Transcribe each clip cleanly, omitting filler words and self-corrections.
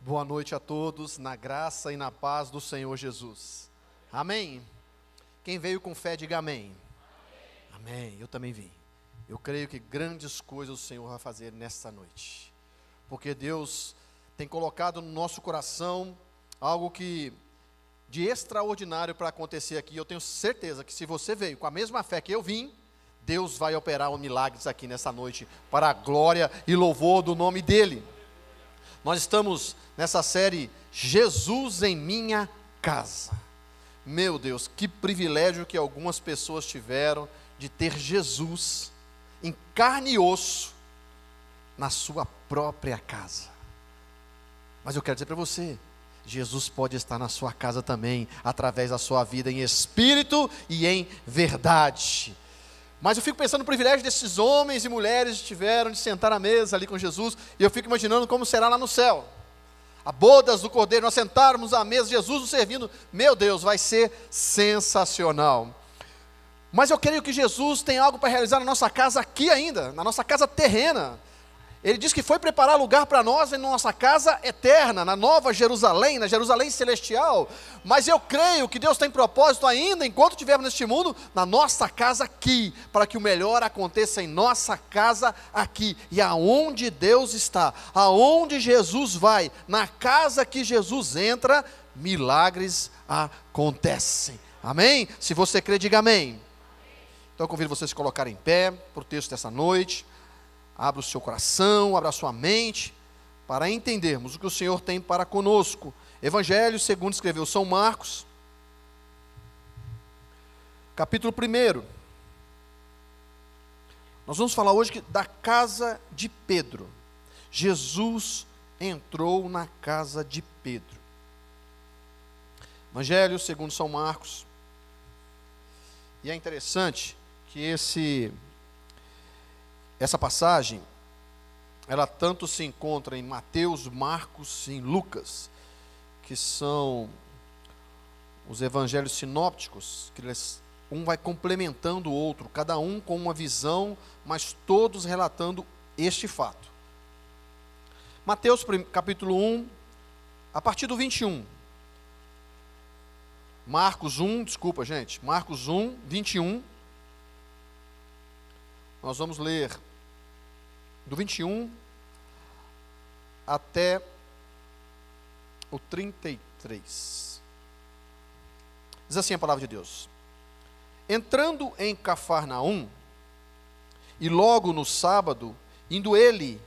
Boa noite a todos, na graça e na paz do Senhor Jesus. Amém? Quem veio com fé, diga amém. Amém, eu também vim. Eu creio que grandes coisas o Senhor vai fazer nesta noite. Porque Deus tem colocado no nosso coração algo de extraordinário para acontecer aqui. Eu tenho certeza que se você veio com a mesma fé que eu vim, Deus vai operar milagres aqui nessa noite, para a glória e louvor do nome dEle. Nós estamos nessa série Jesus em Minha Casa. Meu Deus, que privilégio que algumas pessoas tiveram de ter Jesus em carne e osso na sua própria casa. Mas eu quero dizer para você, Jesus pode estar na sua casa também, através da sua vida em espírito e em verdade. Mas eu fico pensando no privilégio desses homens e mulheres que tiveram de sentar à mesa ali com Jesus, e eu fico imaginando como será lá no céu. A bodas do Cordeiro, nós sentarmos à mesa, Jesus nos servindo, meu Deus, vai ser sensacional. Mas eu creio que Jesus tem algo para realizar na nossa casa aqui ainda, na nossa casa terrena. Ele diz que foi preparar lugar para nós em nossa casa eterna, na Nova Jerusalém, na Jerusalém celestial. Mas eu creio que Deus tem propósito ainda, enquanto estivermos neste mundo, na nossa casa aqui, para que o melhor aconteça em nossa casa aqui. E aonde Deus está, aonde Jesus vai, na casa que Jesus entra, milagres acontecem. Amém? Se você crê, diga amém. Então eu convido você a se colocar em pé para o texto dessa noite. Abra o seu coração, abra a sua mente, para entendermos o que o Senhor tem para conosco. Evangelho segundo escreveu São Marcos, capítulo 1. Nós vamos falar hoje da casa de Pedro. Jesus entrou na casa de Pedro. Evangelho segundo São Marcos. E é interessante que essa passagem, ela tanto se encontra em Mateus, Marcos e em Lucas, que são os evangelhos sinópticos, que um vai complementando o outro, cada um com uma visão, mas todos relatando este fato. Mateus capítulo 1, a partir do 21. Marcos 1, Marcos 1, 21. Nós vamos ler do 21 até o 33. Diz assim a palavra de Deus: entrando em Cafarnaum, e logo no sábado, indo ele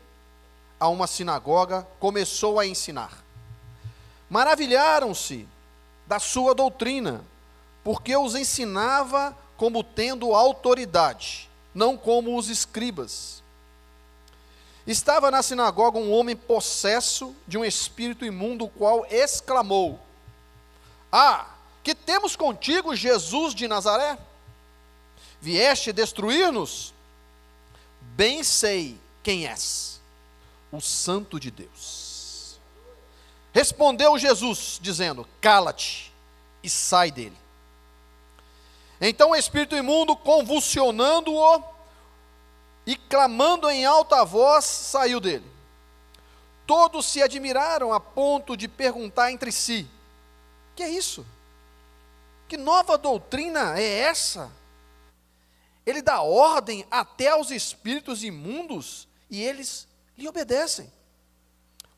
a uma sinagoga, começou a ensinar. Maravilharam-se da sua doutrina, porque os ensinava como tendo autoridade, não como os escribas. Estava na sinagoga um homem possesso de um espírito imundo, o qual exclamou: que temos contigo, Jesus de Nazaré? Vieste destruir-nos? Bem sei quem és, o Santo de Deus. Respondeu Jesus, dizendo: cala-te e sai dele. Então o espírito imundo, convulsionando-o e clamando em alta voz, saiu dele. Todos se admiraram a ponto de perguntar entre si: que é isso? Que nova doutrina é essa? Ele dá ordem até aos espíritos imundos e eles lhe obedecem.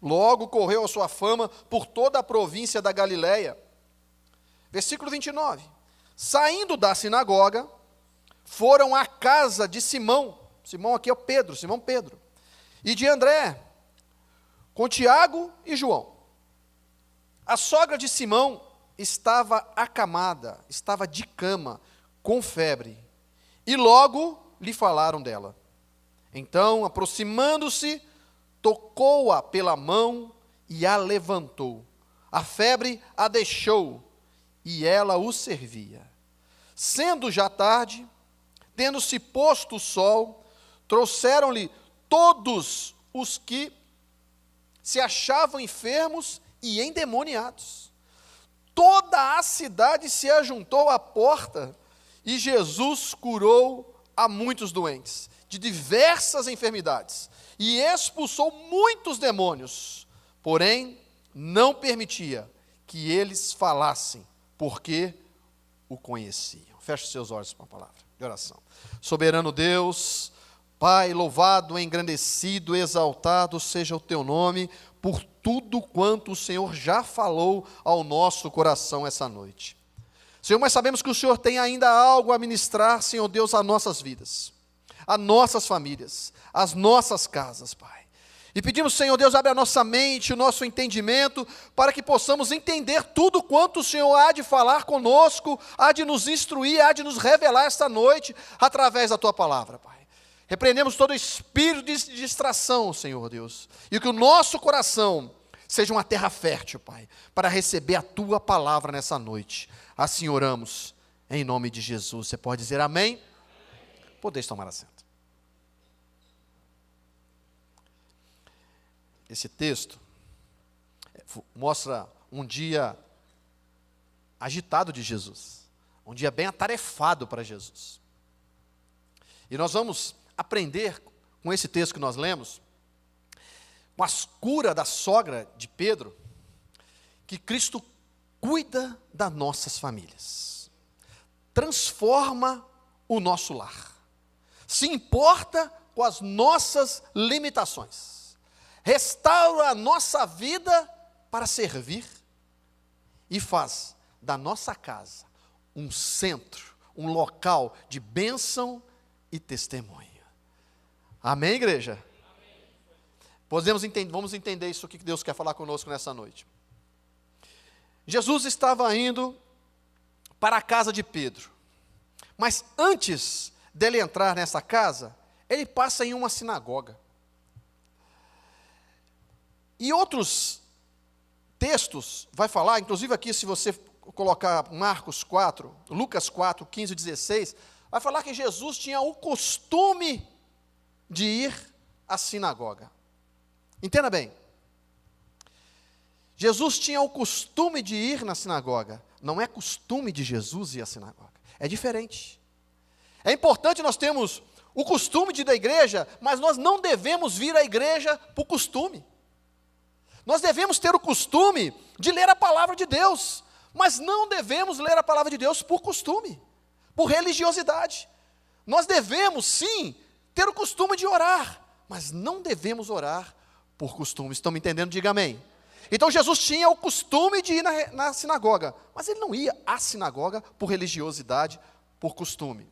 Logo correu a sua fama por toda a província da Galileia. Versículo 29. Saindo da sinagoga, foram à casa de Simão. Simão aqui é o Pedro, Simão Pedro. E de André, com Tiago e João. A sogra de Simão estava acamada, estava de cama, com febre. E logo lhe falaram dela. Então, aproximando-se, tocou-a pela mão e a levantou. A febre a deixou e ela o servia. Sendo já tarde, tendo-se posto o sol, trouxeram-lhe todos os que se achavam enfermos e endemoniados. Toda a cidade se ajuntou à porta e Jesus curou a muitos doentes, de diversas enfermidades, e expulsou muitos demônios. Porém, não permitia que eles falassem, porque o conheciam. Feche seus olhos para a palavra de oração. Soberano Deus, Pai, louvado, engrandecido, exaltado seja o teu nome, por tudo quanto o Senhor já falou ao nosso coração essa noite. Senhor, mas sabemos que o Senhor tem ainda algo a ministrar, Senhor Deus, às nossas vidas, às nossas famílias, às nossas casas, Pai. E pedimos, Senhor Deus, abre a nossa mente, o nosso entendimento, para que possamos entender tudo quanto o Senhor há de falar conosco, há de nos instruir, há de nos revelar esta noite, através da Tua palavra, Pai. Repreendemos todo espírito de distração, Senhor Deus, e que o nosso coração seja uma terra fértil, Pai, para receber a Tua palavra nessa noite. Assim oramos, em nome de Jesus. Você pode dizer amém? Podeis tomar assento. Esse texto mostra um dia agitado de Jesus, um dia bem atarefado para Jesus. E nós vamos aprender com esse texto que nós lemos, com a cura da sogra de Pedro, que Cristo cuida das nossas famílias, transforma o nosso lar, se importa com as nossas limitações, restaura a nossa vida para servir e faz da nossa casa um centro, um local de bênção e testemunho. Amém, igreja? Amém. Vamos entender isso aqui que Deus quer falar conosco nessa noite. Jesus estava indo para a casa de Pedro, mas antes dele entrar nessa casa, ele passa em uma sinagoga. E outros textos vai falar, inclusive aqui se você colocar Marcos 4, Lucas 4, 15 e 16, vai falar que Jesus tinha o costume de ir à sinagoga. Entenda bem. Jesus tinha o costume de ir na sinagoga. Não é costume de Jesus ir à sinagoga. É diferente. É importante nós termos o costume de ir à igreja, mas nós não devemos vir à igreja por costume. Nós devemos ter o costume de ler a palavra de Deus, mas não devemos ler a palavra de Deus por costume, por religiosidade. Nós devemos, sim, ter o costume de orar, mas não devemos orar por costume. Estão me entendendo? Diga amém. Então Jesus tinha o costume de ir na sinagoga, mas ele não ia à sinagoga por religiosidade, por costume.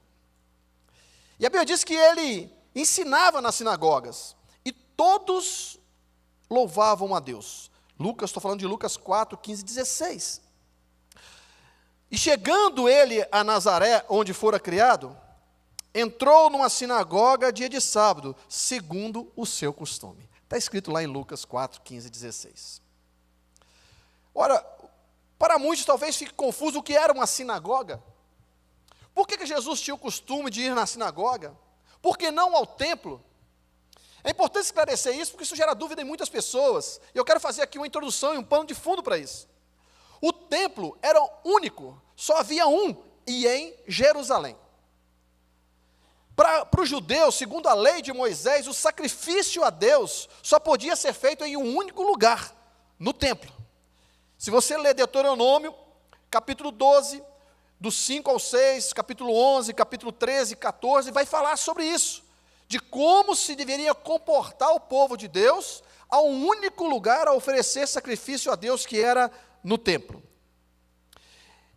E a Bíblia diz que ele ensinava nas sinagogas, e todos louvavam a Deus. Estou falando de Lucas 4, 15 e 16. E chegando ele a Nazaré, onde fora criado, entrou numa sinagoga dia de sábado, segundo o seu costume. Está escrito lá em Lucas 4, 15 e 16. Ora, para muitos talvez fique confuso o que era uma sinagoga. Por que Jesus tinha o costume de ir na sinagoga? Por que não ao templo? É importante esclarecer isso, porque isso gera dúvida em muitas pessoas. E eu quero fazer aqui uma introdução e um pano de fundo para isso. O templo era único, só havia um, e em Jerusalém. Para os judeus, segundo a lei de Moisés, o sacrifício a Deus só podia ser feito em um único lugar, no templo. Se você ler Deuteronômio, capítulo 12, do 5 ao 6, capítulo 11, capítulo 13 e 14, vai falar sobre isso, de como se deveria comportar o povo de Deus a um único lugar a oferecer sacrifício a Deus, que era no templo.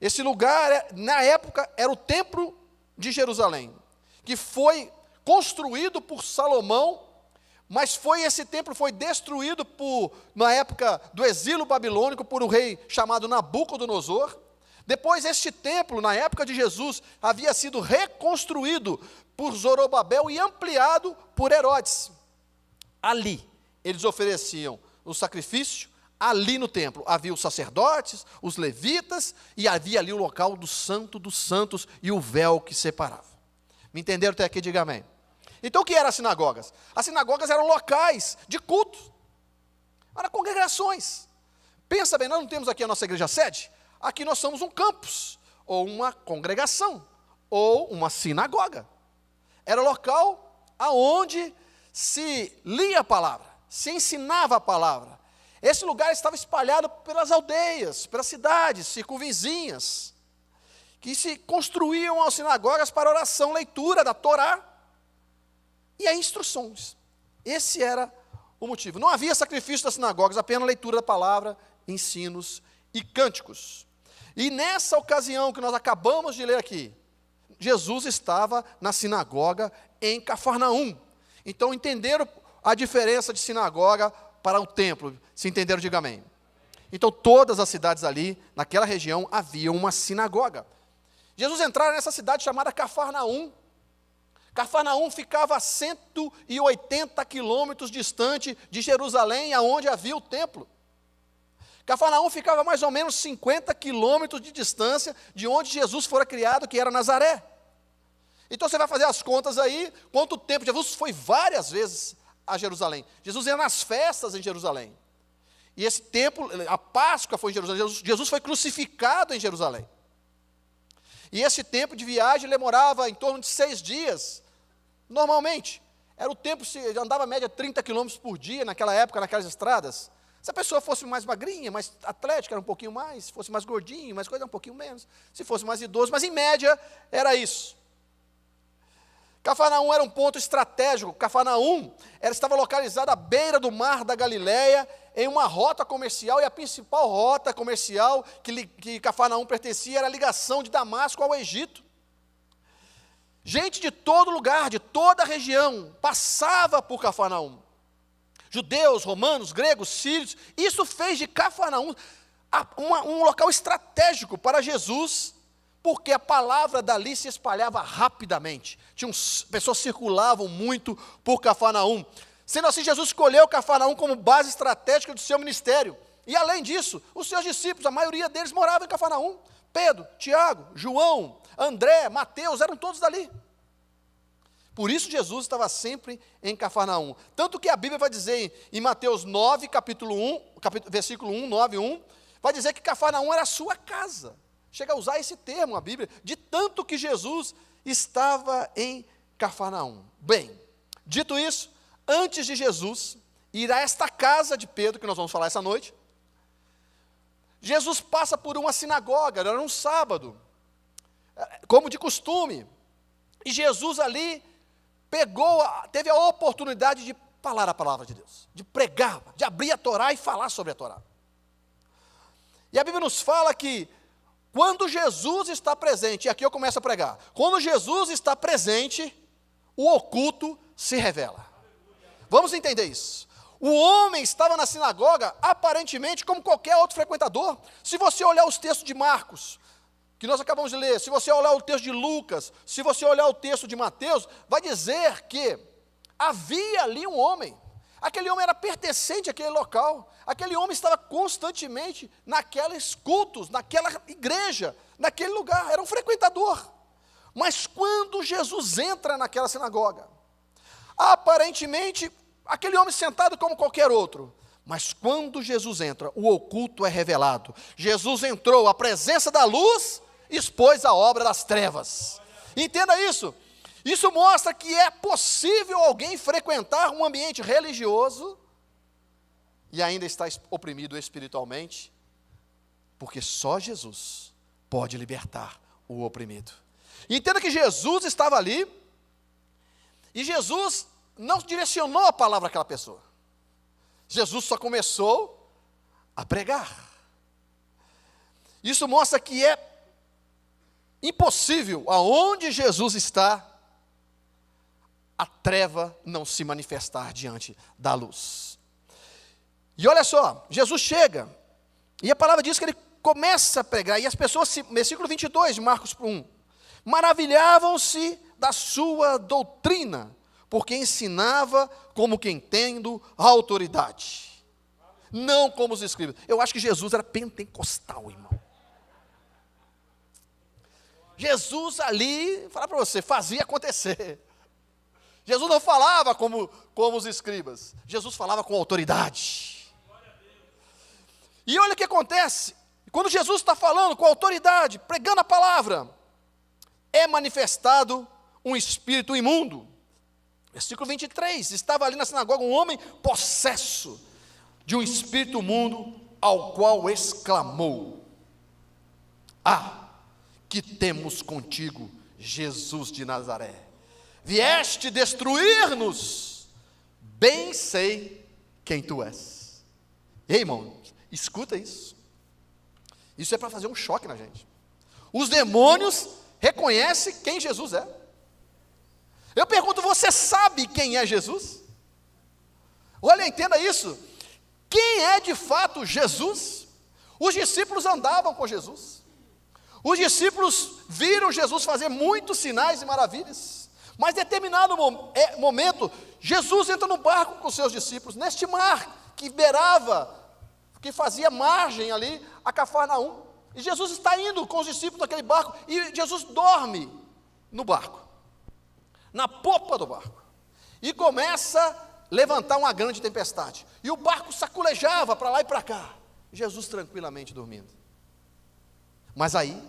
Esse lugar, na época, era o templo de Jerusalém, que foi construído por Salomão, mas esse templo foi destruído na época do exílio babilônico por um rei chamado Nabucodonosor. Depois este templo, na época de Jesus, havia sido reconstruído por Zorobabel e ampliado por Herodes. Ali, eles ofereciam o sacrifício, ali no templo havia os sacerdotes, os levitas, e havia ali o local do Santo dos Santos e o véu que separava. Me entenderam até aqui? Diga amém. Então o que eram as sinagogas? As sinagogas eram locais de culto, eram congregações. Pensa bem, nós não temos aqui a nossa igreja sede? Aqui nós somos um campus, ou uma congregação, ou uma sinagoga. Era local aonde se lia a palavra, se ensinava a palavra. Esse lugar estava espalhado pelas aldeias, pelas cidades circunvizinhas, que se construíam as sinagogas para oração, leitura da Torá e as instruções. Esse era o motivo. Não havia sacrifício das sinagogas, apenas leitura da palavra, ensinos e cânticos. E nessa ocasião que nós acabamos de ler aqui, Jesus estava na sinagoga em Cafarnaum. Então entenderam a diferença de sinagoga para o templo? Se entenderam, diga amém. Então todas as cidades ali, naquela região, havia uma sinagoga. Jesus entrara nessa cidade chamada Cafarnaum. Cafarnaum ficava a 180 quilômetros distante de Jerusalém, aonde havia o templo. Cafarnaum ficava mais ou menos 50 quilômetros de distância de onde Jesus fora criado, que era Nazaré. Então você vai fazer as contas aí, quanto tempo. Jesus foi várias vezes a Jerusalém. Jesus ia nas festas em Jerusalém. E esse tempo, a Páscoa foi em Jerusalém. Jesus foi crucificado em Jerusalém. E esse tempo de viagem demorava em torno de 6 dias. Normalmente, era o tempo, se andava a média 30 quilômetros por dia naquela época, naquelas estradas. Se a pessoa fosse mais magrinha, mais atlética, era um pouquinho mais. Se fosse mais gordinho, mais coisa, um pouquinho menos. Se fosse mais idoso, mas em média era isso. Cafarnaum era um ponto estratégico. Cafarnaum estava localizada à beira do mar da Galileia, em uma rota comercial, e a principal rota comercial que Cafarnaum pertencia era a ligação de Damasco ao Egito. Gente de todo lugar, de toda a região, passava por Cafarnaum. Judeus, romanos, gregos, sírios. Isso fez de Cafarnaum um local estratégico para Jesus, porque a palavra dali se espalhava rapidamente. Pessoas circulavam muito por Cafarnaum. Sendo assim, Jesus escolheu Cafarnaum como base estratégica do seu ministério. E além disso, os seus discípulos, a maioria deles morava em Cafarnaum. Pedro, Tiago, João, André, Mateus, eram todos dali. Por isso Jesus estava sempre em Cafarnaum. Tanto que a Bíblia vai dizer em Mateus 9, versículo 1, 9, 1, vai dizer que Cafarnaum era a sua casa. Chega a usar esse termo a Bíblia, de tanto que Jesus estava em Cafarnaum. Bem, dito isso, antes de Jesus ir a esta casa de Pedro, que nós vamos falar essa noite, Jesus passa por uma sinagoga, era um sábado, como de costume, e Jesus ali teve a oportunidade de falar a palavra de Deus, de pregar, de abrir a Torá e falar sobre a Torá. E a Bíblia nos fala que quando Jesus está presente, e aqui eu começo a pregar, quando Jesus está presente, o oculto se revela. Vamos entender isso. O homem estava na sinagoga, aparentemente, como qualquer outro frequentador. Se você olhar os textos de Marcos, que nós acabamos de ler, se você olhar o texto de Lucas, se você olhar o texto de Mateus, vai dizer que havia ali um homem. Aquele homem era pertencente àquele local. Aquele homem estava constantemente naqueles cultos, naquela igreja, naquele lugar. Era um frequentador. Mas quando Jesus entra naquela sinagoga, aparentemente, aquele homem sentado como qualquer outro. Mas quando Jesus entra, o oculto é revelado. Jesus entrou, a presença da luz expôs a obra das trevas. Entenda isso. Isso mostra que é possível alguém frequentar um ambiente religioso e ainda estar oprimido espiritualmente, porque só Jesus pode libertar o oprimido. Entenda que Jesus estava ali e Jesus não direcionou a palavra àquela pessoa. Jesus só começou a pregar. Isso mostra que é impossível, aonde Jesus está, a treva não se manifestar diante da luz. E olha só, Jesus chega, e a palavra diz que ele começa a pregar, e as pessoas, versículo 22 de Marcos 1, maravilhavam-se da sua doutrina, porque ensinava como quem tendo autoridade, não como os escribas. Eu acho que Jesus era pentecostal, irmão. Jesus ali, falar para você, fazia acontecer. Jesus não falava como os escribas, Jesus falava com autoridade. E olha o que acontece, quando Jesus está falando com autoridade, pregando a palavra, é manifestado um espírito imundo. Versículo 23, estava ali na sinagoga um homem possesso. de um espírito imundo, ao qual exclamou: ah, que temos contigo, Jesus de Nazaré? Vieste destruir-nos? Bem sei quem tu és. Ei, irmão, escuta isso. Isso é para fazer um choque na gente. Os demônios reconhecem quem Jesus é. Eu pergunto, você sabe quem é Jesus? Olha, entenda isso. Quem é de fato Jesus? Os discípulos andavam com Jesus. Os discípulos viram Jesus fazer muitos sinais e maravilhas. Mas em determinado momento, Jesus entra no barco com seus discípulos, neste mar que beirava, que fazia margem ali a Cafarnaum. E Jesus está indo com os discípulos naquele barco, e Jesus dorme no barco, na popa do barco, e começa a levantar uma grande tempestade, e o barco saculejava para lá e para cá, Jesus tranquilamente dormindo. Mas aí,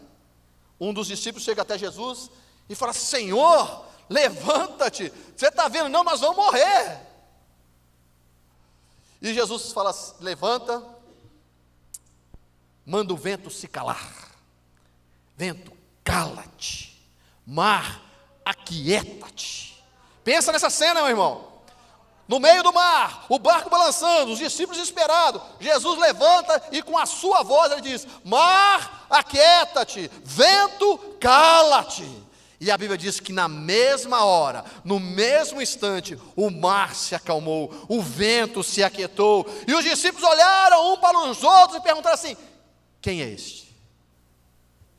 um dos discípulos chega até Jesus e fala: Senhor, levanta-te, você está vendo, não, nós vamos morrer. E Jesus fala: levanta, manda o vento se calar. Vento, cala-te. Mar, aquieta-te. Pensa nessa cena, meu irmão. No meio do mar, o barco balançando, os discípulos desesperados. Jesus levanta e com a sua voz ele diz: mar, aquieta-te. Vento, cala-te. E a Bíblia diz que na mesma hora, no mesmo instante, o mar se acalmou, o vento se aquietou, e os discípulos olharam um para os outros e perguntaram assim: quem é este?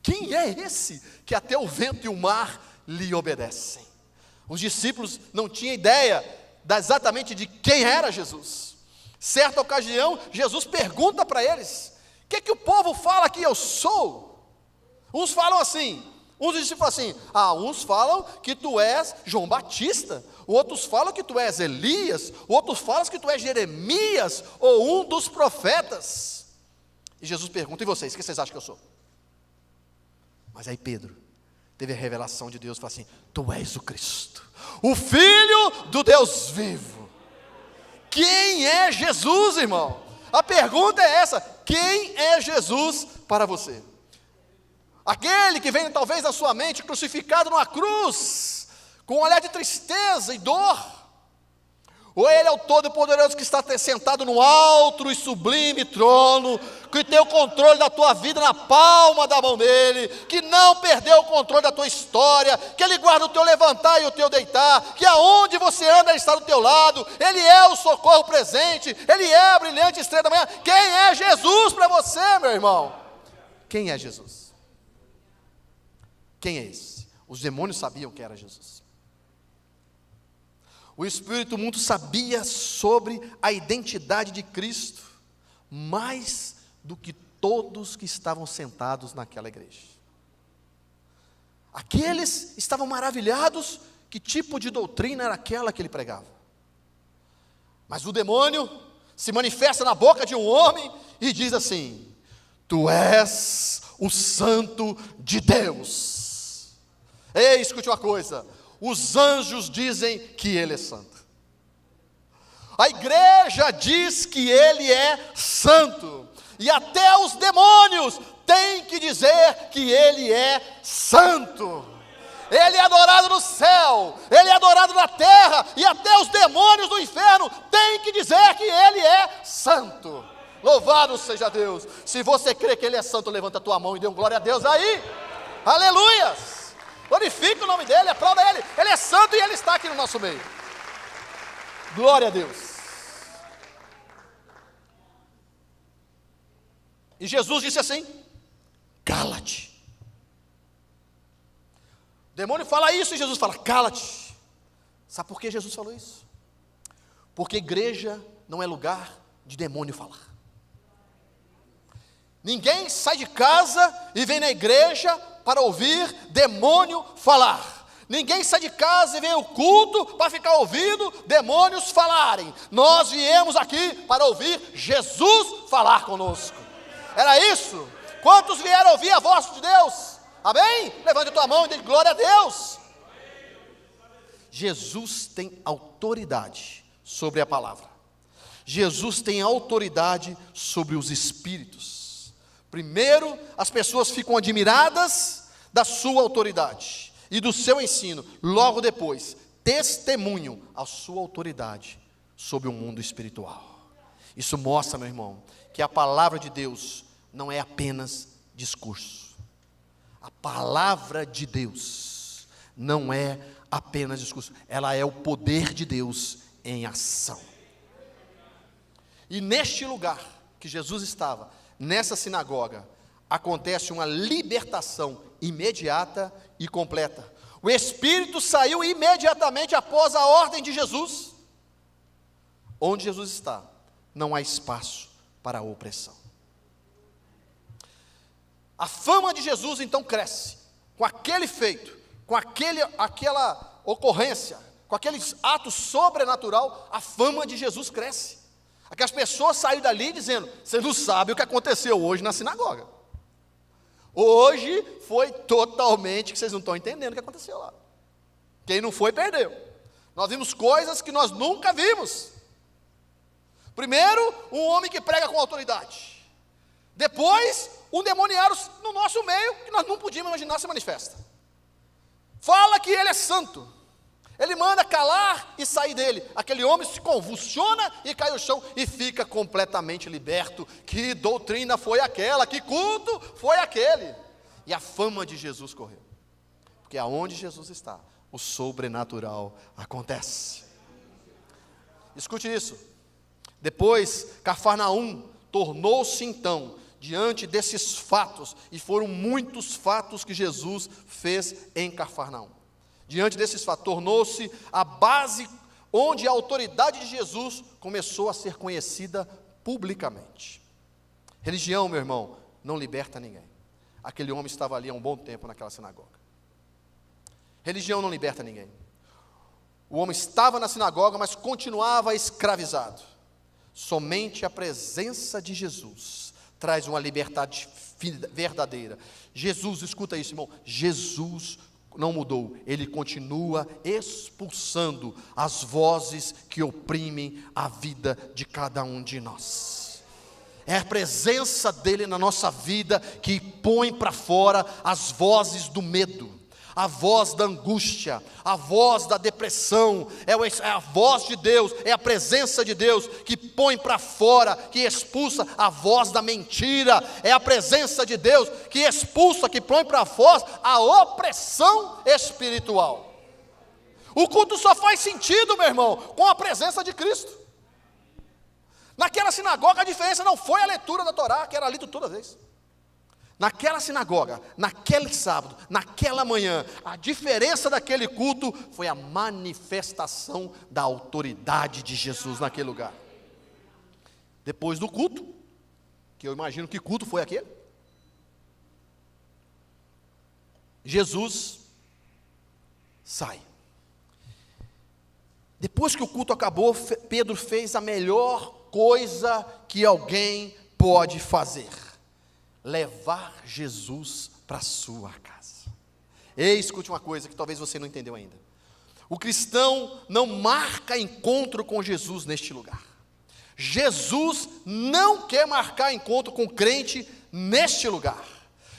Quem é esse que até o vento e o mar lhe obedecem? Os discípulos não tinham ideia exatamente de quem era Jesus. Certa ocasião, Jesus pergunta para eles: o que o povo fala que eu sou? Uns falam assim, uns discípulos falam assim: uns falam que tu és João Batista, outros falam que tu és Elias, outros falam que tu és Jeremias, ou um dos profetas. E Jesus pergunta: e vocês, o que vocês acham que eu sou? Mas aí Pedro teve a revelação de Deus e falou assim: tu és o Cristo, o Filho do Deus vivo. Quem é Jesus, irmão? A pergunta é essa: quem é Jesus para você? Aquele que vem talvez na sua mente crucificado numa cruz, com um olhar de tristeza e dor? Ou ele é o Todo-Poderoso que está sentado no alto e sublime trono, que tem o controle da tua vida na palma da mão dele, que não perdeu o controle da tua história, que ele guarda o teu levantar e o teu deitar, que aonde você anda ele está do teu lado, ele é o socorro presente, ele é a brilhante estrela da manhã. Quem é Jesus para você, meu irmão? Quem é Jesus? Quem é esse? Os demônios sabiam que era Jesus. O espírito imundo sabia sobre a identidade de Cristo, mais do que todos que estavam sentados naquela igreja. Aqueles estavam maravilhados, que tipo de doutrina era aquela que ele pregava. Mas o demônio se manifesta na boca de um homem e diz assim: tu és o Santo de Deus. Ei, escute uma coisa: os anjos dizem que ele é santo, a igreja diz que ele é santo, e até os demônios têm que dizer que ele é santo. Ele é adorado no céu, ele é adorado na terra, e até os demônios do inferno têm que dizer que ele é santo. Louvado seja Deus. Se você crê que ele é santo, levanta a tua mão e dê um glória a Deus aí. Aleluias. Glorifica o nome dele, aplauda ele. Ele é santo e ele está aqui no nosso meio. Glória a Deus. E Jesus disse assim: cala-te. O demônio fala isso e Jesus fala: cala-te. Sabe por que Jesus falou isso? Porque igreja não é lugar de demônio falar. Ninguém sai de casa e vem na igreja para ouvir demônio falar. Ninguém sai de casa e vem ao culto para ficar ouvindo demônios falarem. Nós viemos aqui para ouvir Jesus falar conosco. Era isso? Quantos vieram ouvir a voz de Deus? Amém? Levante a tua mão e dê glória a Deus. Jesus tem autoridade sobre a palavra. Jesus tem autoridade sobre os espíritos. Primeiro, as pessoas ficam admiradas da sua autoridade e do seu ensino. Logo depois, testemunham a sua autoridade sobre o mundo espiritual. Isso mostra, meu irmão, que a palavra de Deus não é apenas discurso. A palavra de Deus não é apenas discurso, ela é o poder de Deus em ação. E neste lugar que Jesus estava, nessa sinagoga, acontece uma libertação imediata e completa. O Espírito saiu imediatamente após a ordem de Jesus. Onde Jesus está, não há espaço para a opressão. A fama de Jesus então cresce, com aquele feito, com aquela ocorrência, com aqueles atos sobrenatural, a fama de Jesus cresce. Aquelas pessoas saíram dali dizendo: você não sabe o que aconteceu hoje na sinagoga. Hoje foi totalmente, que vocês não estão entendendo o que aconteceu lá. Quem não foi, perdeu. Nós vimos coisas que nós nunca vimos. Primeiro, um homem que prega com autoridade. Depois, um demoniário no nosso meio, que nós não podíamos imaginar se manifesta. Fala que ele é santo. Ele manda calar e sair dele. Aquele homem se convulsiona e cai no chão e fica completamente liberto. Que doutrina foi aquela? Que culto foi aquele? E a fama de Jesus correu. Porque aonde Jesus está, o sobrenatural acontece. Escute isso. Depois, Cafarnaum tornou-se então diante desses fatos, e foram muitos fatos que Jesus fez em Cafarnaum. Diante desses fatos, tornou-se a base onde a autoridade de Jesus começou a ser conhecida publicamente. Religião, meu irmão, não liberta ninguém. Aquele homem estava ali há um bom tempo naquela sinagoga. Religião não liberta ninguém. O homem estava na sinagoga, mas continuava escravizado. Somente a presença de Jesus traz uma liberdade verdadeira. Jesus, escuta isso, irmão, Jesus não mudou, ele continua expulsando as vozes que oprimem a vida de cada um de nós. É a presença dele na nossa vida que põe para fora as vozes do medo, a voz da angústia, a voz da depressão. É a voz de Deus, é a presença de Deus que põe para fora, que expulsa a voz da mentira. É a presença de Deus que expulsa, que põe para fora a opressão espiritual. O culto só faz sentido, meu irmão, com a presença de Cristo. Naquela sinagoga a diferença não foi a leitura da Torá, que era lido toda vez. Naquela sinagoga, naquele sábado, naquela manhã, a diferença daquele culto foi a manifestação da autoridade de Jesus naquele lugar. Depois do culto, que eu imagino que culto foi aquele, Jesus sai. Depois que o culto acabou, Pedro fez a melhor coisa que alguém pode fazer: levar Jesus para a sua casa. Ei, escute uma coisa que talvez você não entendeu ainda. O cristão não marca encontro com Jesus neste lugar. Jesus não quer marcar encontro com o crente neste lugar.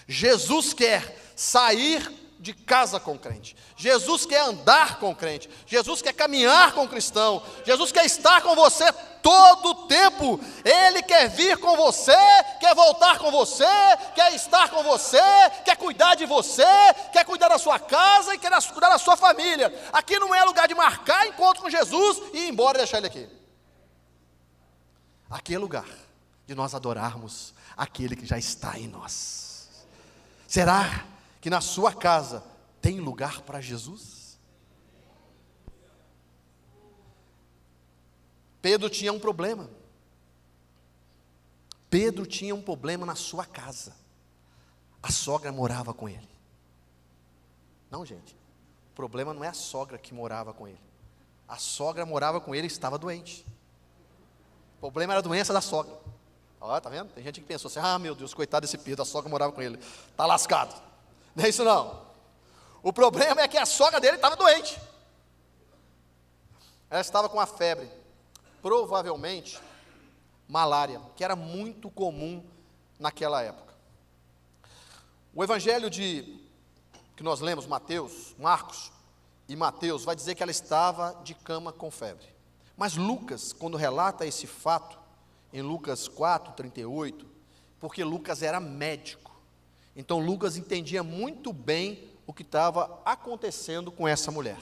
Jesus quer sair de casa com o crente. Jesus quer andar com o crente. Jesus quer caminhar com o cristão. Jesus quer estar com você todo o tempo. Ele quer vir com você, quer voltar com você, quer estar com você, quer cuidar de você, quer cuidar da sua casa e quer cuidar da sua família. Aqui não é lugar de marcar encontro com Jesus e ir embora e deixar ele aqui. Aqui é lugar de nós adorarmos aquele que já está em nós. Será que na sua casa tem lugar para Jesus? Pedro tinha um problema. Pedro tinha um problema na sua casa. A sogra morava com ele. Não, gente, o problema não é a sogra que morava com ele. A sogra morava com ele e estava doente. O problema era a doença da sogra. Olha, tá vendo? Tem gente que pensou assim: ah, meu Deus, coitado desse Pedro, a sogra morava com ele, está lascado. Não é isso não. O problema é que a sogra dele estava doente. Ela estava com a febre. Provavelmente malária, que era muito comum naquela época. O evangelho que nós lemos, Marcos e Mateus, vai dizer que ela estava de cama com febre. Mas Lucas, quando relata esse fato, em Lucas 4:38, porque Lucas era médico, então Lucas entendia muito bem o que estava acontecendo com essa mulher.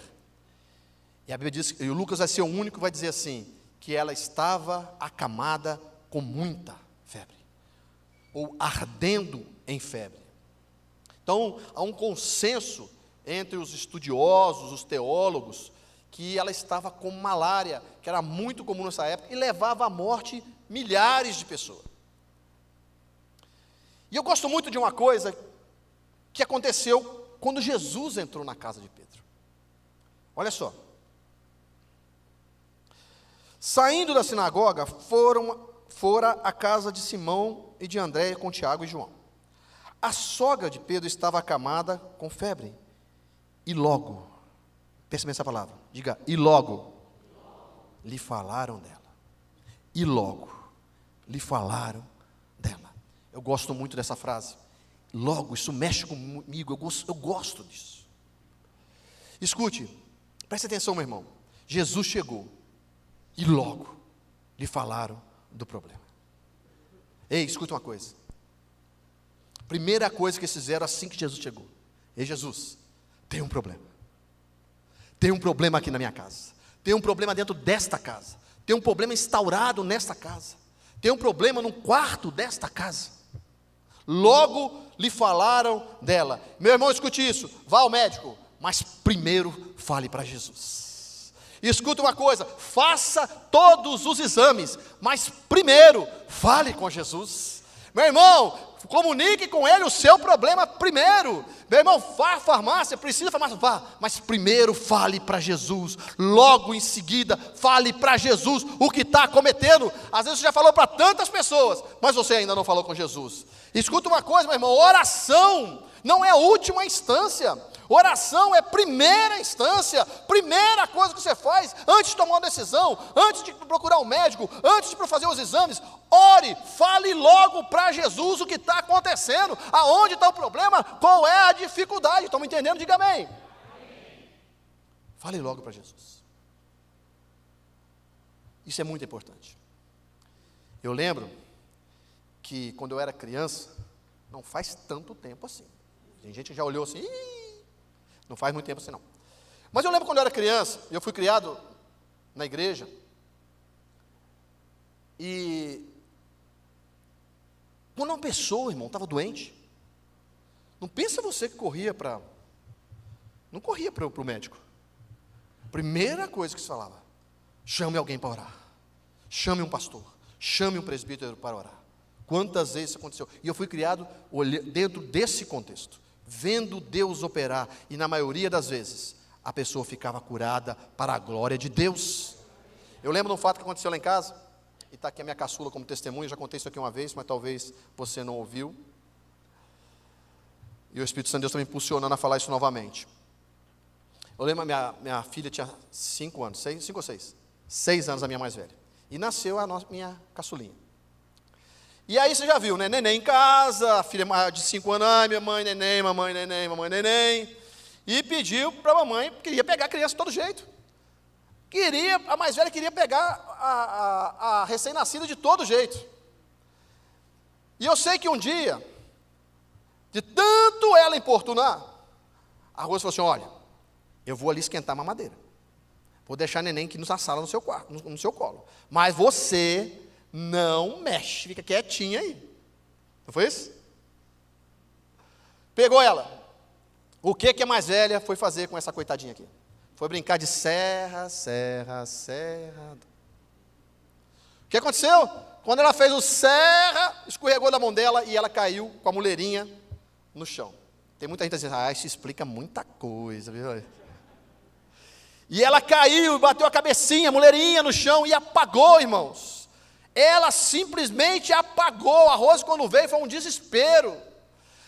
E a Bíblia diz, e o Lucas vai ser o único que vai dizer assim, que ela estava acamada com muita febre, ou ardendo em febre. Então, há um consenso entre os estudiosos, os teólogos, que ela estava com malária, que era muito comum nessa época, e levava à morte milhares de pessoas. E eu gosto muito de uma coisa que aconteceu quando Jesus entrou na casa de Pedro. Olha só. Saindo da sinagoga, fora à casa de Simão e de André com Tiago e João. A sogra de Pedro estava acamada com febre. E logo, pense nessa palavra, diga, e logo, lhe falaram dela. E logo, lhe falaram dela. Eu gosto muito dessa frase. Logo, isso mexe comigo, eu gosto disso. Escute, preste atenção, meu irmão. Jesus chegou. E logo lhe falaram do problema. Ei, escuta uma coisa. Primeira coisa que eles fizeram assim que Jesus chegou. Ei, Jesus, tem um problema. Tem um problema aqui na minha casa. Tem um problema dentro desta casa. Tem um problema instaurado nesta casa. Tem um problema no quarto desta casa. Logo lhe falaram dela. Meu irmão, escute isso. Vá ao médico, mas primeiro fale para Jesus. Escuta uma coisa, faça todos os exames, mas primeiro fale com Jesus. Meu irmão, comunique com ele o seu problema primeiro. Meu irmão, vá à farmácia, precisa de farmácia, vá, mas primeiro fale para Jesus. Logo em seguida, fale para Jesus o que está cometendo. Às vezes você já falou para tantas pessoas, mas você ainda não falou com Jesus. Escuta uma coisa, meu irmão, oração não é a última instância. Oração é primeira instância, primeira coisa que você faz antes de tomar uma decisão, antes de procurar um médico, antes de fazer os exames. Ore, fale logo para Jesus o que está acontecendo, aonde está o problema, qual é a dificuldade. Estão me entendendo? Diga amém. Fale logo para Jesus. Isso é muito importante. Eu lembro que quando eu era criança, não faz tanto tempo assim. Tem gente que já olhou assim, não faz muito tempo assim não. Mas eu lembro quando eu era criança, eu fui criado na igreja, e quando uma pessoa, irmão, estava doente, não pensa você que corria para... Não corria para o médico. Primeira coisa que se falava, chame alguém para orar. Chame um pastor. Chame um presbítero para orar. Quantas vezes isso aconteceu? E eu fui criado dentro desse contexto, vendo Deus operar, e na maioria das vezes, a pessoa ficava curada para a glória de Deus. Eu lembro de um fato que aconteceu lá em casa, e está aqui a minha caçula como testemunha, já contei isso aqui uma vez, mas talvez você não ouviu, e o Espírito Santo de Deus está me impulsionando a falar isso novamente. Eu lembro, minha filha tinha 5 anos, 5 ou 6? 6 anos a minha mais velha, e nasceu minha caçulinha. E aí você já viu, né? Neném em casa, a filha de 5 anos, ai, minha mãe, neném, mamãe, neném, mamãe, neném. E pediu para a mamãe, queria pegar a criança de todo jeito. A mais velha queria pegar a recém-nascida de todo jeito. E eu sei que um dia, de tanto ela importunar, a Rose falou assim, olha, eu vou ali esquentar a mamadeira. Vou deixar a neném aqui na sala, no seu quarto, no seu colo. Mas você... não mexe, fica quietinha aí. Não foi isso? Pegou ela. O que a mais velha foi fazer com essa coitadinha aqui? Foi brincar de serra, serra, serra. O que aconteceu? Quando ela fez o serra, escorregou da mão dela e ela caiu com a muleirinha no chão. Tem muita gente dizendo, isso explica muita coisa, viu? E ela caiu, bateu a cabecinha, a muleirinha no chão e apagou, irmãos. Ela simplesmente apagou. A Rose, quando veio, foi um desespero.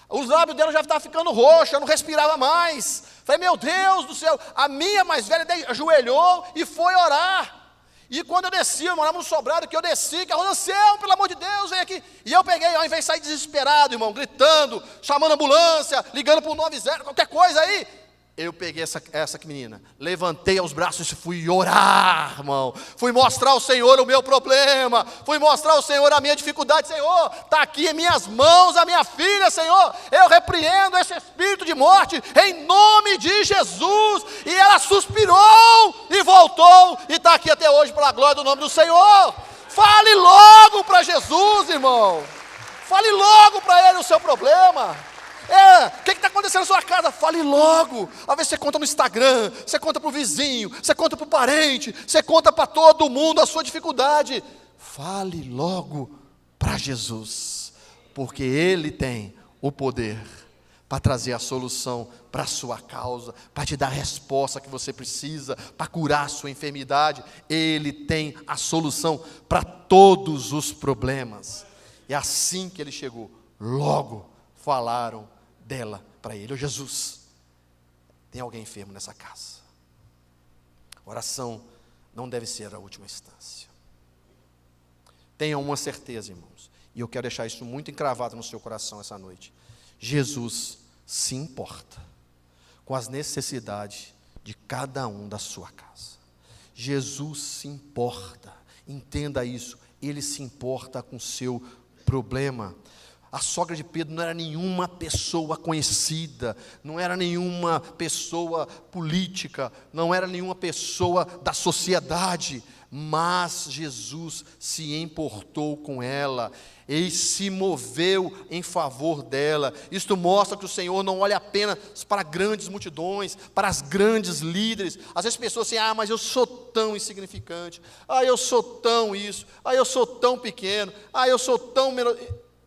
Os lábios dela já estavam ficando roxos, eu não respirava mais. Falei, meu Deus do céu. A minha mais velha ajoelhou e foi orar. E quando eu desci, eu morava no sobrado, que eu desci, que aconteceu, pelo amor de Deus, vem aqui. E eu peguei, ao invés de sair desesperado, irmão, gritando, chamando a ambulância, ligando para o 90, qualquer coisa aí, eu peguei essa menina, levantei os braços e fui orar, irmão. Fui mostrar ao Senhor o meu problema, fui mostrar ao Senhor a minha dificuldade. Senhor, está aqui em minhas mãos a minha filha, Senhor. Eu repreendo esse espírito de morte em nome de Jesus. E ela suspirou e voltou e está aqui até hoje pela glória do nome do Senhor. Fale logo para Jesus, irmão. Fale logo para Ele o seu problema. O que está acontecendo na sua casa? Fale logo. Às vezes você conta no Instagram, você conta para o vizinho, você conta para o parente, você conta para todo mundo a sua dificuldade. Fale logo para Jesus, porque Ele tem o poder para trazer a solução para a sua causa, para te dar a resposta que você precisa, para curar a sua enfermidade. Ele tem a solução para todos os problemas. E assim que Ele chegou, logo falaram dela para Ele: ô Jesus, tem alguém enfermo nessa casa. Oração não deve ser a última instância. Tenham uma certeza, irmãos, e eu quero deixar isso muito encravado no seu coração essa noite: Jesus se importa com as necessidades de cada um da sua casa. Jesus se importa, entenda isso, Ele se importa com o seu problema. A sogra de Pedro não era nenhuma pessoa conhecida, não era nenhuma pessoa política, não era nenhuma pessoa da sociedade, mas Jesus se importou com ela e se moveu em favor dela. Isto mostra que o Senhor não olha apenas para grandes multidões, para as grandes líderes. Às vezes pessoas assim: mas eu sou tão insignificante, eu sou tão isso, eu sou tão pequeno, eu sou tão menor.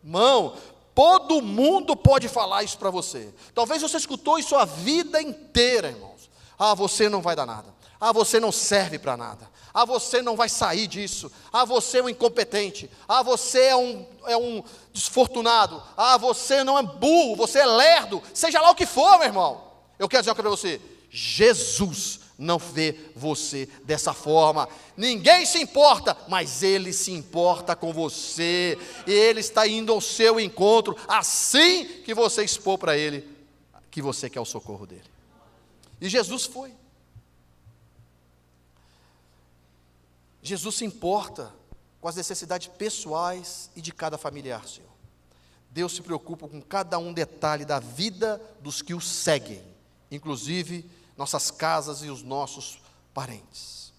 Irmão, todo mundo pode falar isso para você. Talvez você escutou isso a vida inteira, irmãos. Você não vai dar nada. Você não serve para nada. Você não vai sair disso. Você é um incompetente. Você é um desfortunado. Você não é burro, você é lerdo. Seja lá o que for, meu irmão. Eu quero dizer uma coisa para você: Jesus não vê você dessa forma. Ninguém se importa, mas Ele se importa com você. E Ele está indo ao seu encontro assim que você expor para Ele que você quer o socorro dEle. E Jesus foi. Jesus se importa com as necessidades pessoais e de cada familiar, Senhor. Deus se preocupa com cada um detalhe da vida dos que o seguem, inclusive nossas casas e os nossos parentes.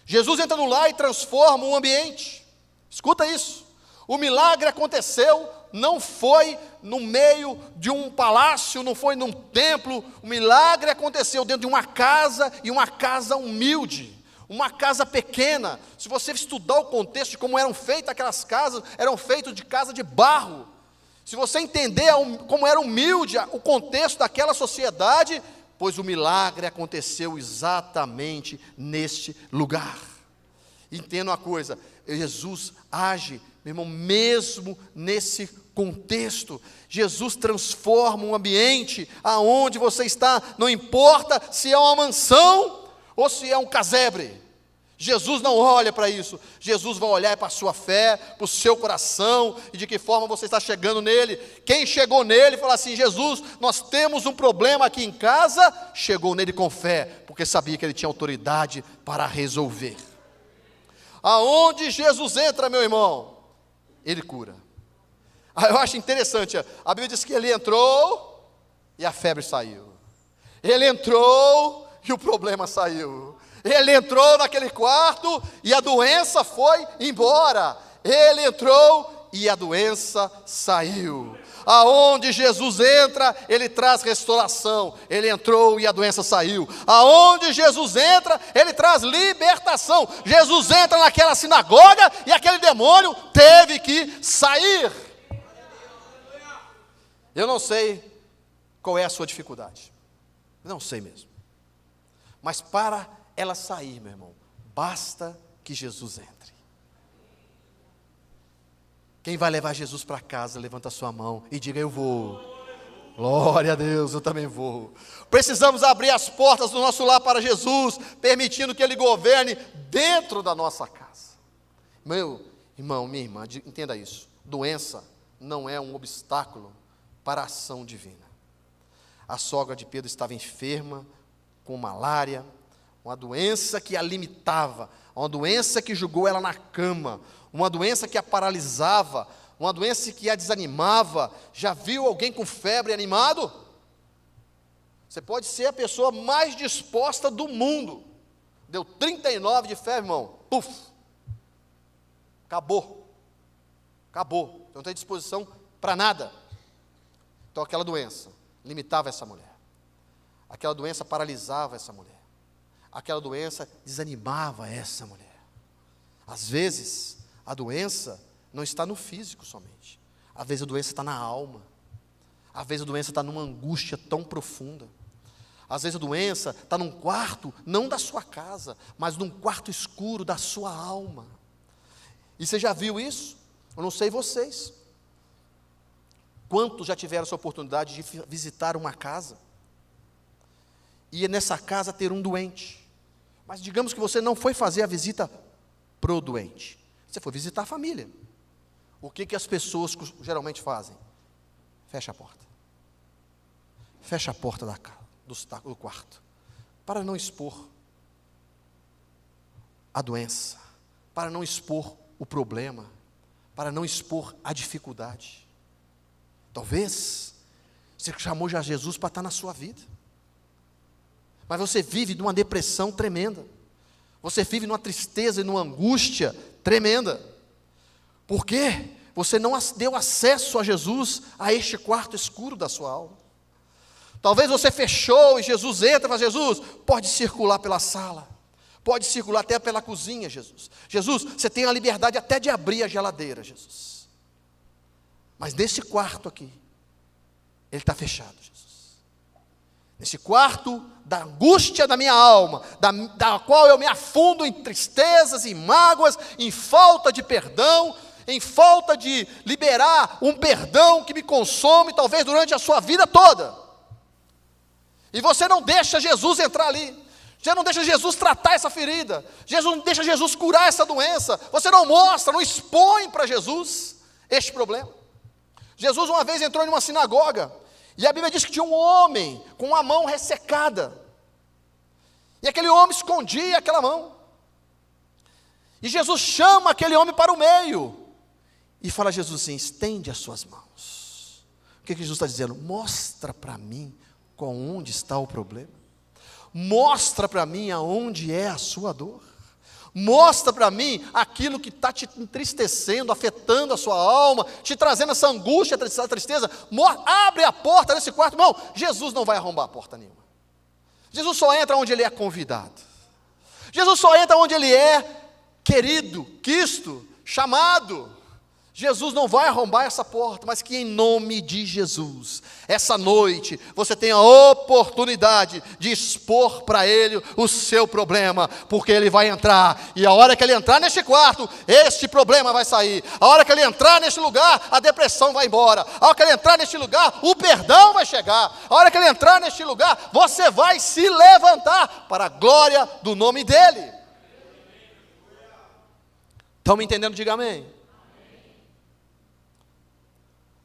Jesus entra no lar e transforma o ambiente. Escuta isso. O milagre aconteceu, não foi no meio de um palácio, não foi num templo. O milagre aconteceu dentro de uma casa, e uma casa humilde, uma casa pequena. Se você estudar o contexto de como eram feitas aquelas casas, eram feitas de casa de barro. Se você entender como era humilde o contexto daquela sociedade, pois o milagre aconteceu exatamente neste lugar. Entenda uma coisa: Jesus age, meu irmão, mesmo nesse contexto. Jesus transforma um ambiente aonde você está, não importa se é uma mansão ou se é um casebre. Jesus não olha para isso. Jesus vai olhar para a sua fé, para o seu coração, e de que forma você está chegando nele. Quem chegou nele fala assim: Jesus, nós temos um problema aqui em casa. Chegou nele com fé, porque sabia que ele tinha autoridade para resolver. Aonde Jesus entra, meu irmão, ele cura. Eu acho interessante, a Bíblia diz que ele entrou e a febre saiu. Ele entrou e o problema saiu. Ele entrou naquele quarto e a doença foi embora. Ele entrou e a doença saiu. Aonde Jesus entra, Ele traz restauração. Ele entrou e a doença saiu. Aonde Jesus entra, Ele traz libertação. Jesus entra naquela sinagoga e aquele demônio teve que sair. Eu não sei qual é a sua dificuldade. Não sei mesmo. Mas para ela sair, meu irmão, basta que Jesus entre. Quem vai levar Jesus para casa, levanta a sua mão e diga: eu vou. Glória a Deus, eu também vou. Precisamos abrir as portas do nosso lar para Jesus, permitindo que Ele governe dentro da nossa casa. Meu irmão, minha irmã, entenda isso. Doença não é um obstáculo para a ação divina. A sogra de Pedro estava enferma, com malária, uma doença que a limitava, uma doença que jogou ela na cama, uma doença que a paralisava, uma doença que a desanimava. Já viu alguém com febre animado? Você pode ser a pessoa mais disposta do mundo. Deu 39 de febre, irmão. Puf! Acabou. Acabou. Não tem disposição para nada. Então aquela doença limitava essa mulher. Aquela doença paralisava essa mulher. Aquela doença desanimava essa mulher. Às vezes, a doença não está no físico somente. Às vezes a doença está na alma. Às vezes a doença está numa angústia tão profunda. Às vezes a doença está num quarto, não da sua casa, mas num quarto escuro da sua alma. E você já viu isso? Eu não sei vocês. Quantos já tiveram essa oportunidade de visitar uma casa? E nessa casa ter um doente. Mas digamos que você não foi fazer a visita pro doente. Você foi visitar a família. O que as pessoas geralmente fazem? Fecha a porta. Fecha a porta do quarto. Para não expor a doença. Para não expor o problema. Para não expor a dificuldade. Talvez você chamou já Jesus para estar na sua vida. Mas você vive numa depressão tremenda. Você vive numa tristeza e numa angústia tremenda. Por quê? Você não deu acesso a Jesus, a este quarto escuro da sua alma. Talvez você fechou e Jesus entra e fala: Jesus, pode circular pela sala. Pode circular até pela cozinha, Jesus. Jesus, você tem a liberdade até de abrir a geladeira, Jesus. Mas nesse quarto aqui, ele está fechado, Jesus. Nesse quarto da angústia da minha alma, da qual eu me afundo em tristezas, em mágoas, em falta de perdão, em falta de liberar um perdão que me consome, talvez durante a sua vida toda. E você não deixa Jesus entrar ali. Você não deixa Jesus tratar essa ferida. Jesus não deixa Jesus curar essa doença. Você não mostra, não expõe para Jesus este problema. Jesus uma vez entrou em uma sinagoga, e a Bíblia diz que tinha um homem com uma mão ressecada. E aquele homem escondia aquela mão. E Jesus chama aquele homem para o meio. E fala a Jesus assim: estende as suas mãos. O que Jesus está dizendo? Mostra para mim onde está o problema. Mostra para mim aonde é a sua dor. Mostra para mim aquilo que está te entristecendo, afetando a sua alma, te trazendo essa angústia, essa tristeza. Abre a porta desse quarto. Irmão, Jesus não vai arrombar a porta nenhuma. Jesus só entra onde Ele é convidado. Jesus só entra onde Ele é querido, quisto, chamado. Jesus não vai arrombar essa porta, mas que em nome de Jesus, essa noite, você tenha a oportunidade de expor para Ele o seu problema, porque Ele vai entrar, e a hora que Ele entrar neste quarto, este problema vai sair. A hora que Ele entrar neste lugar, a depressão vai embora. A hora que Ele entrar neste lugar, o perdão vai chegar. A hora que Ele entrar neste lugar, você vai se levantar para a glória do nome dEle. Estão me entendendo? Diga amém.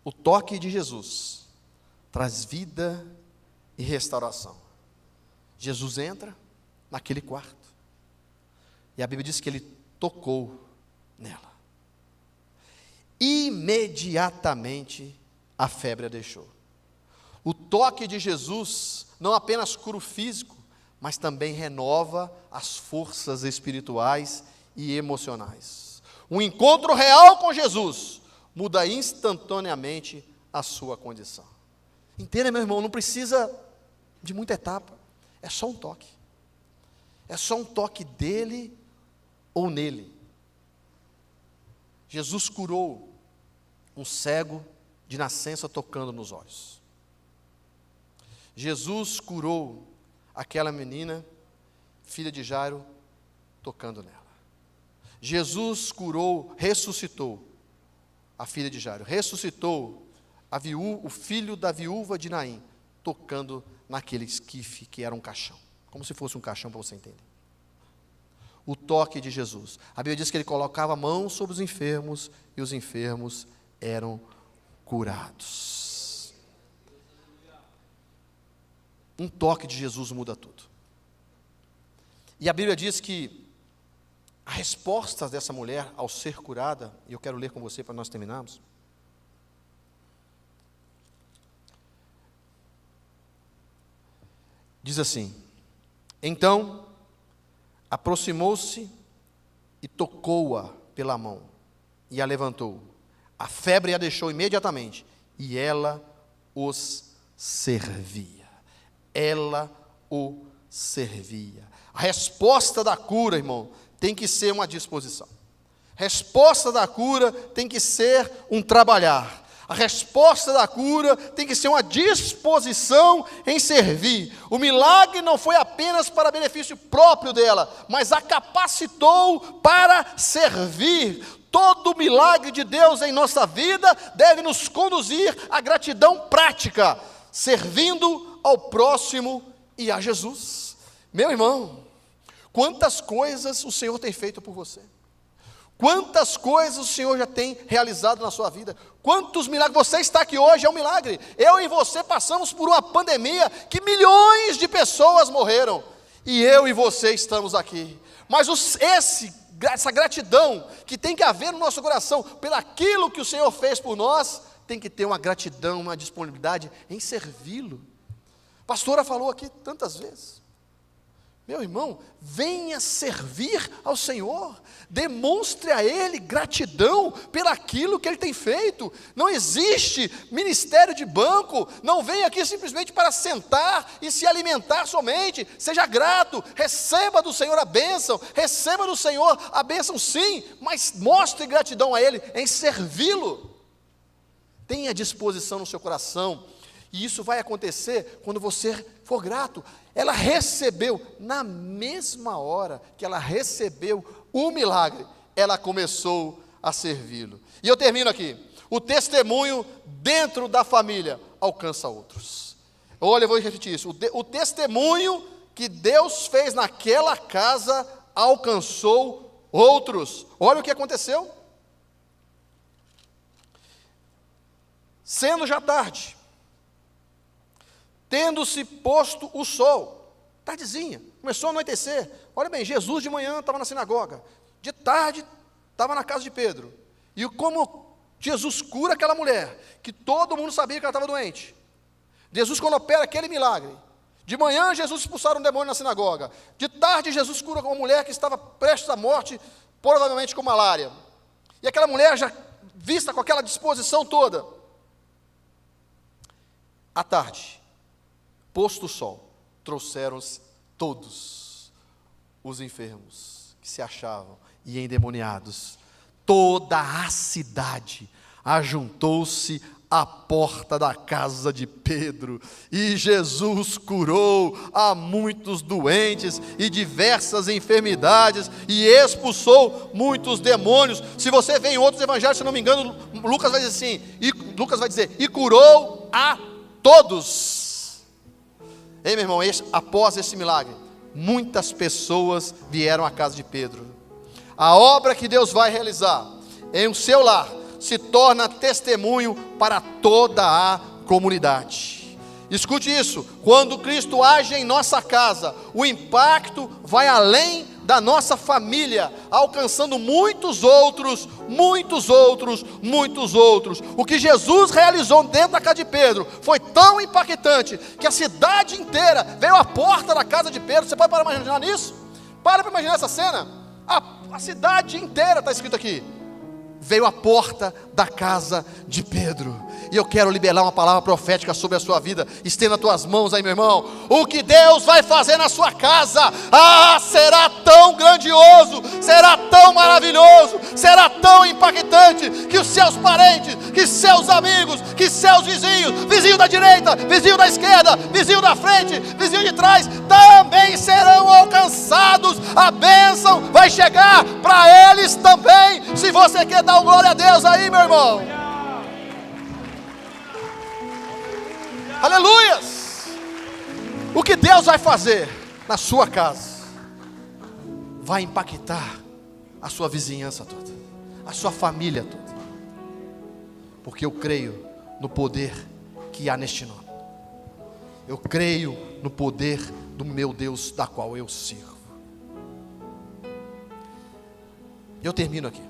O toque de Jesus traz vida e restauração. Jesus entra naquele quarto, e a Bíblia diz que Ele tocou nela. Imediatamente a febre a deixou. O toque de Jesus não apenas cura o físico, mas também renova as forças espirituais e emocionais. Um encontro real com Jesus muda instantaneamente a sua condição. Entenda, meu irmão, não precisa de muita etapa. É só um toque. É só um toque dele ou nele. Jesus curou um cego de nascença tocando nos olhos. Jesus curou aquela menina, filha de Jairo, tocando nela. Jesus curou, ressuscitou a filha de Jairo, ressuscitou o filho da viúva de Naim, tocando naquele esquife que era um caixão. Como se fosse um caixão, para você entender. O toque de Jesus. A Bíblia diz que ele colocava a mão sobre os enfermos e os enfermos eram curados. Um toque de Jesus muda tudo. E a Bíblia diz que a resposta dessa mulher ao ser curada, e eu quero ler com você para nós terminarmos. Diz assim: então aproximou-se e tocou-a pela mão e a levantou. A febre a deixou imediatamente e ela os servia. Ela o servia. A resposta da cura, irmão, tem que ser uma disposição. A resposta da cura tem que ser um trabalhar. A resposta da cura tem que ser uma disposição em servir. O milagre não foi apenas para benefício próprio dela, mas a capacitou para servir. Todo milagre de Deus em nossa vida deve nos conduzir à gratidão prática, servindo ao próximo e a Jesus. Meu irmão, quantas coisas o Senhor tem feito por você? Quantas coisas o Senhor já tem realizado na sua vida? Quantos milagres? Você está aqui hoje, é um milagre. Eu e você passamos por uma pandemia que milhões de pessoas morreram. E eu e você estamos aqui. Mas essa gratidão que tem que haver no nosso coração, pelaquilo que o Senhor fez por nós, tem que ter uma gratidão, uma disponibilidade em servi-lo. A pastora falou aqui tantas vezes. Meu irmão, venha servir ao Senhor, demonstre a Ele gratidão pelaquilo que Ele tem feito. Não existe ministério de banco, não venha aqui simplesmente para sentar e se alimentar somente. Seja grato, receba do Senhor a bênção, receba do Senhor a bênção sim, mas mostre gratidão a Ele em servi-lo. Tenha disposição no seu coração. E isso vai acontecer quando você for grato. Ela recebeu, na mesma hora que ela recebeu o milagre, ela começou a servi-lo. E eu termino aqui. O testemunho dentro da família alcança outros. Olha, eu vou repetir isso. O testemunho que Deus fez naquela casa alcançou outros. Olha o que aconteceu. Sendo já tarde, tendo-se posto o sol, tardezinha, começou a anoitecer. Olha bem, Jesus de manhã estava na sinagoga, de tarde estava na casa de Pedro. E como Jesus cura aquela mulher, que todo mundo sabia que ela estava doente. Jesus, quando opera aquele milagre, de manhã Jesus expulsaram um demônio na sinagoga, de tarde Jesus cura uma mulher que estava prestes à morte, provavelmente com malária. E aquela mulher já vista com aquela disposição toda. À tarde, posto o sol, trouxeram-se todos os enfermos que se achavam e endemoniados. Toda a cidade ajuntou-se à porta da casa de Pedro, e Jesus curou a muitos doentes e diversas enfermidades, e expulsou muitos demônios. Se você vê em outros evangelhos, se não me engano, Lucas vai dizer assim, Lucas vai dizer, e curou a todos. Ei, meu irmão, após esse milagre, muitas pessoas vieram à casa de Pedro. A obra que Deus vai realizar em o seu lar se torna testemunho para toda a comunidade. Escute isso, quando Cristo age em nossa casa, o impacto vai além da nossa família, alcançando muitos outros. O que Jesus realizou dentro da casa de Pedro foi tão impactante, que a cidade inteira veio à porta da casa de Pedro. Você pode parar para imaginar nisso? Para imaginar essa cena. A cidade inteira, está escrito aqui, veio à porta da casa de Pedro. E eu quero liberar uma palavra profética sobre a sua vida. Estenda as tuas mãos aí, meu irmão. O que Deus vai fazer na sua casa, será tão grandioso, será tão maravilhoso, será tão impactante, que os seus parentes, que seus amigos, que seus vizinhos, vizinho da direita, vizinho da esquerda, vizinho da frente, vizinho de trás, também serão alcançados. A bênção vai chegar para eles também. Se você quer dar um glória a Deus aí, meu irmão. Aleluias! O que Deus vai fazer na sua casa vai impactar a sua vizinhança toda, a sua família toda, porque eu creio no poder que há neste nome. Eu creio no poder do meu Deus, da qual eu sirvo. Eu termino aqui.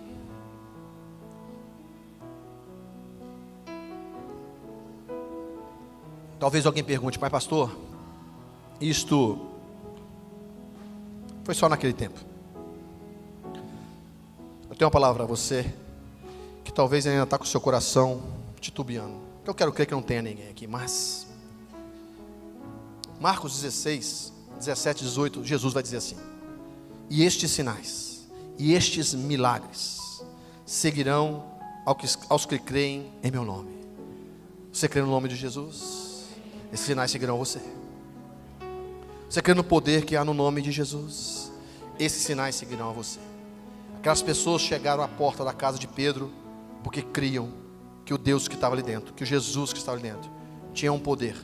Talvez alguém pergunte, mas pastor, isto foi só naquele tempo. Eu tenho uma palavra para você, que talvez ainda está com o seu coração titubeando. Eu quero crer que não tenha ninguém aqui, mas Marcos 16, 17, 18, Jesus vai dizer assim: e estes sinais, e estes milagres, seguirão aos que creem em meu nome. Você crê no nome de Jesus? Esses sinais seguirão você. Você crê no poder que há no nome de Jesus? Esses sinais seguirão a você. Aquelas pessoas chegaram à porta da casa de Pedro porque criam que o Deus que estava ali dentro, que o Jesus que estava ali dentro, tinha um poder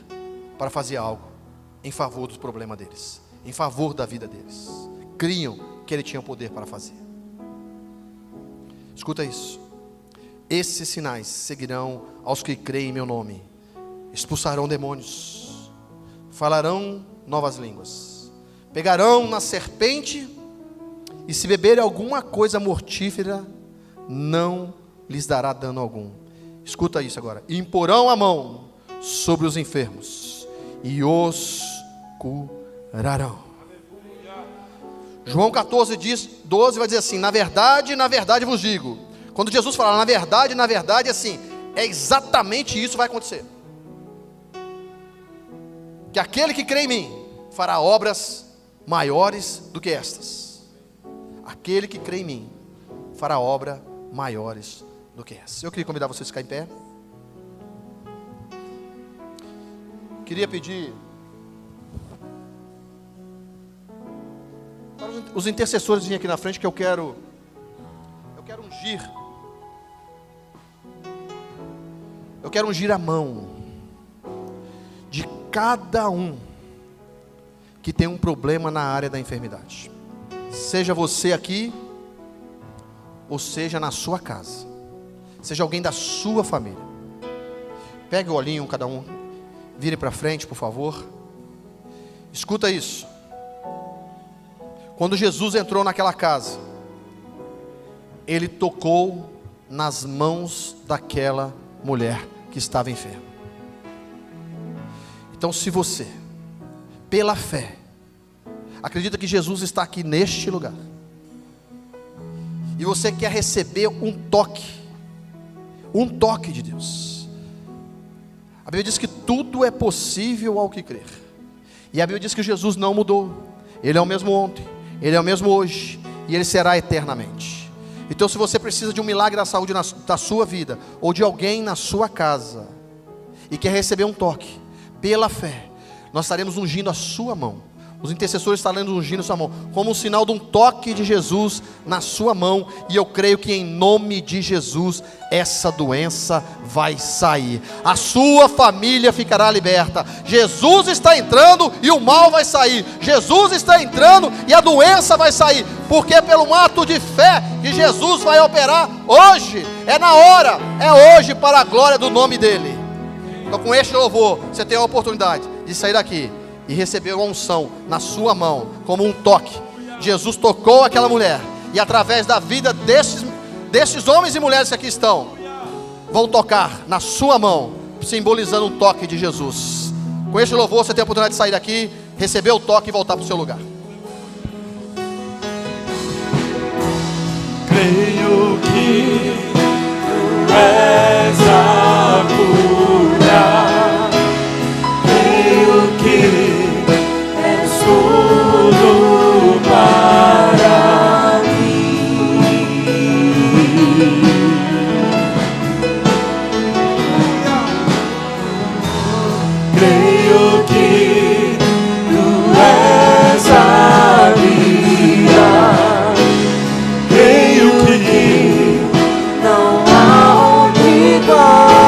para fazer algo em favor dos problemas deles, em favor da vida deles. Criam que ele tinha o poder para fazer. Escuta isso. Esses sinais seguirão aos que creem em meu nome. Expulsarão demônios, falarão novas línguas, pegarão na serpente, e se beberem alguma coisa mortífera, não lhes dará dano algum. Escuta isso agora. Imporão a mão sobre os enfermos e os curarão. João 14, 12 vai dizer assim: na verdade vos digo. Quando Jesus fala na verdade, assim, é exatamente isso que vai acontecer. Que aquele que crê em mim fará obras maiores do que estas. Aquele que crê em mim fará obras maiores do que estas. Eu queria convidar vocês a ficar em pé. Queria pedir para os intercessores virem aqui na frente, que eu quero ungir. Eu quero ungir a mão de cada um que tem um problema na área da enfermidade. Seja você aqui, ou seja na sua casa, seja alguém da sua família. Pegue o olhinho, cada um, vire para frente, por favor. Escuta isso. Quando Jesus entrou naquela casa, ele tocou nas mãos daquela mulher que estava enferma. Então, se você, pela fé, acredita que Jesus está aqui neste lugar, e você quer receber um toque de Deus, a Bíblia diz que tudo é possível ao que crer, e a Bíblia diz que Jesus não mudou. Ele é o mesmo ontem, Ele é o mesmo hoje, e Ele será eternamente. Então, se você precisa de um milagre da saúde da sua vida, ou de alguém na sua casa, e quer receber um toque, pela fé, nós estaremos ungindo a sua mão. Os intercessores estarão ungindo a sua mão, como um sinal de um toque de Jesus na sua mão. E eu creio que em nome de Jesus, essa doença vai sair. A sua família ficará liberta. Jesus está entrando e o mal vai sair. Jesus está entrando e a doença vai sair. Porque é pelo ato de fé que Jesus vai operar hoje. É na hora, é hoje, para a glória do nome dEle. Então, com este louvor, você tem a oportunidade de sair daqui e receber uma unção na sua mão, como um toque. Jesus tocou aquela mulher, e através da vida desses homens e mulheres que aqui estão, vão tocar na sua mão, simbolizando um toque de Jesus. Com este louvor, você tem a oportunidade de sair daqui, receber o toque e voltar para o seu lugar. Creio que tu és a cura. Creio que és tudo para mim. Creio que tu és a vida. Creio que não há um igual.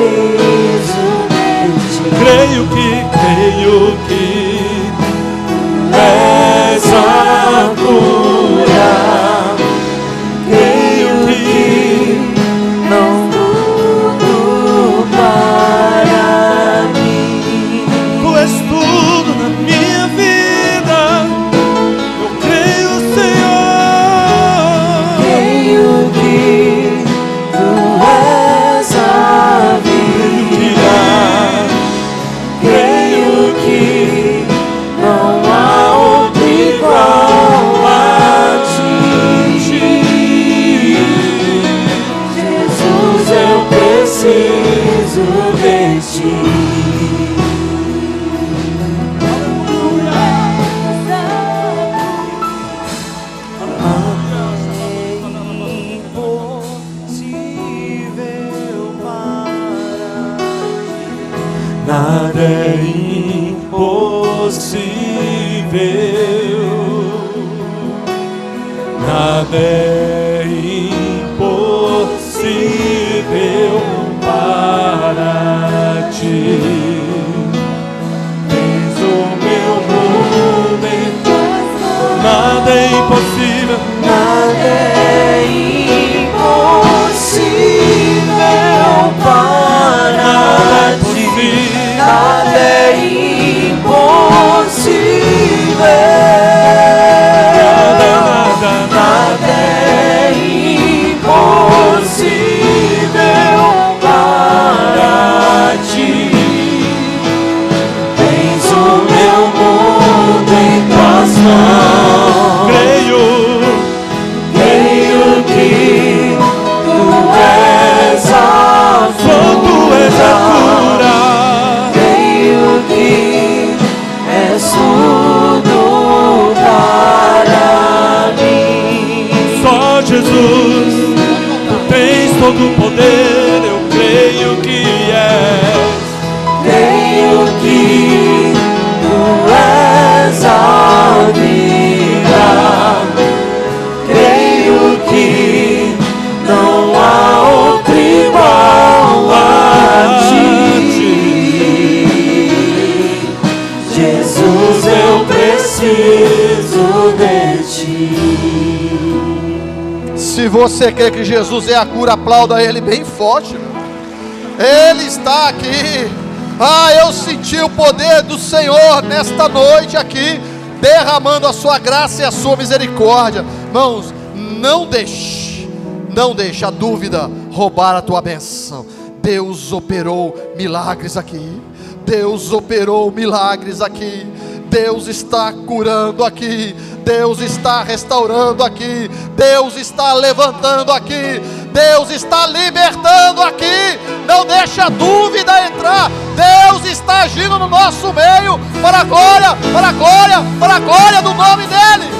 preciso de ti. Creio que és a cura. Creio que não tudo para mim. Tu és tudo na minha vida. Eu creio, Senhor. Creio que tu és a vida. Creio que não há outro igual a ti. Jesus, eu preciso de ti. Nada é impossível. Nada é impossível para ti. Tens o meu mundo em tuas mãos. Nada é impossível. Nada é impossível para ti. Nada é impossível. Nada é impossível para ti. Tens o meu mundo em tuas mãos. Creio que tu és a cura. Creio que és tudo para mim. Só Jesus, tu tens todo o poder. Eu creio que és. Creio que tu és a vida. Creio que não há outro igual a ti. Jesus, eu preciso de ti. Se você crê que Jesus é a cura, aplauda Ele bem forte. Ele está aqui. Eu senti o poder do Senhor nesta noite aqui, derramando a sua graça e a sua misericórdia. Irmãos, não deixe a dúvida roubar a tua bênção. Deus operou milagres aqui. Deus operou milagres aqui. Deus está curando aqui. Deus está restaurando aqui. Deus está levantando aqui. Deus está libertando aqui. Não deixa a dúvida entrar. Deus está agindo no nosso meio para a glória, para a glória, para a glória do nome dEle.